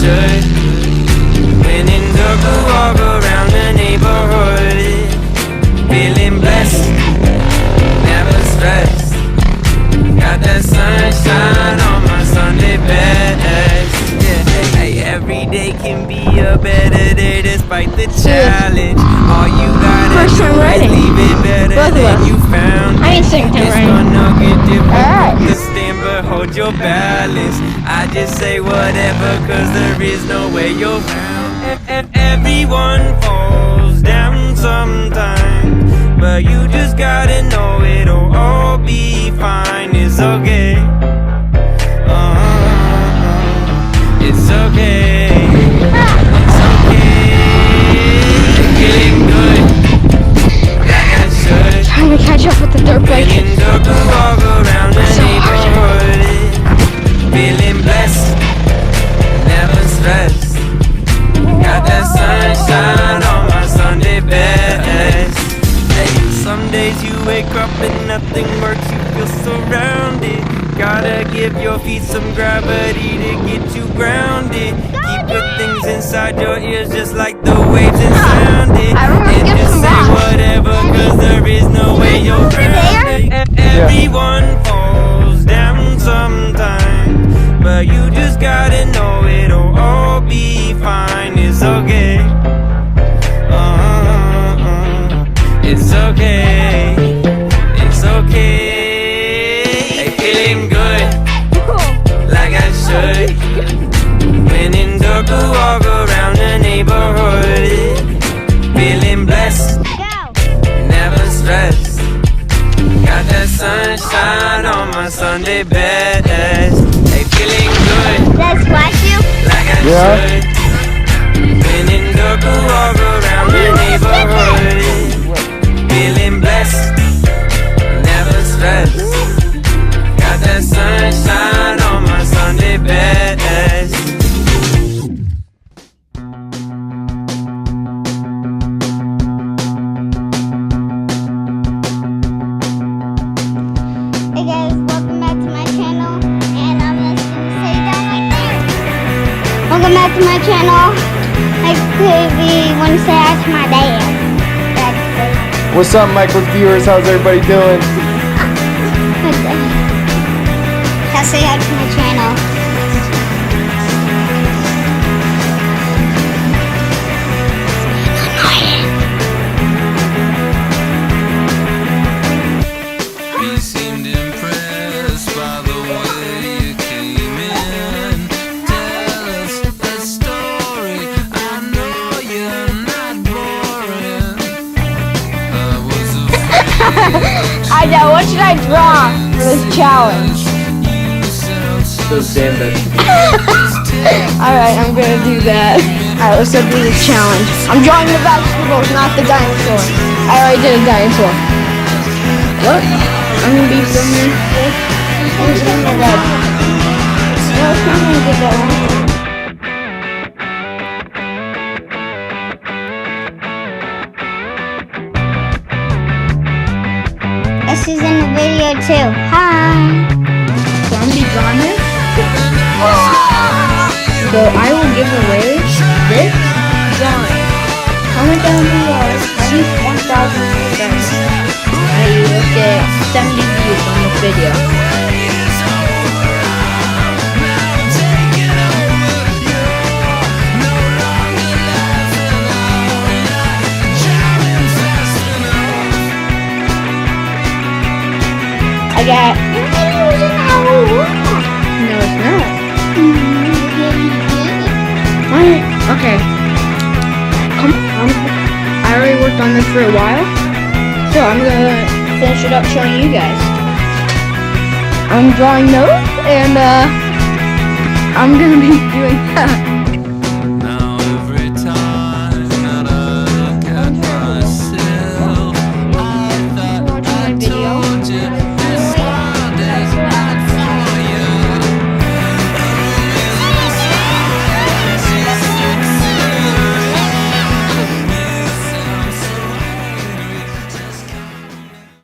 should. When in circle, walk around the neighborhood, feeling blessed, never stressed. Got that sunshine on my Sunday best. Yeah, hey, every day can be a better day despite the challenge. All you gotta First do time is writing. leave it better Both of than us. you found I ain't it. second time It's writing. gonna get difficult Alright. to stand, but hold your balance. I just say whatever, cause there is no way you're found. Everyone falls down sometimes, but you just gotta know it'll all be fine. It's okay. It's okay. It's okay. Feeling good, like I should. Trying to catch up with the dirt bike. Feeling good to walk around the neighborhood. Feeling blessed, never stressed. Got that sunshine on my Sunday best. Hey, some days you wake up and nothing works, you feel surrounded. Gotta give your feet some gravity to get you grounded. Keep good things inside your ears just like the waves and sound it. I remember And getting just some say rocks. whatever, cause there is no way you're grounded. Everyone falls down sometime, but you just gotta know it'll all be fine. It's okay. It's okay. It's okay. Hey, feeling good, like I should. When in circle, walk around the neighborhood. Feeling blessed, never stressed. Got that sunshine on my Sunday best. Hey, feeling good, Let's watch you. like I should. When in circle, walk around the neighborhood. Feeling blessed, never stressed. Got that sunshine on my Sunday best. Hey guys, welcome back to my channel, and I'm just gonna say that right there. Welcome back to my channel. I quickly want to say hi to my dad. That's What's up, Michael's viewers? How's everybody doing? I'll say hi to my channel. We seemed impressed by the way you came in. Tell us a story. I know you're not boring. I was afraid I know. What should I draw for this challenge? you sound so Those damn vegetables. Alright, I'm gonna do that. Alright, let's go do the challenge. I'm drawing the vegetables, not the dinosaur. I already did a dinosaur. What? I'm gonna be filming this. Oh, it's on the red. No, it's not gonna get that one. This is in the video too. Hi. So I'm gonna be drawing this. So I will give away this drawing. Comment down below at least 1,000 subscribers. I will get 70 views on this video. I got. No, it's not. Okay. I already worked on this for a while, so I'm gonna finish it up showing you guys. I'm drawing those, and I'm gonna be doing that.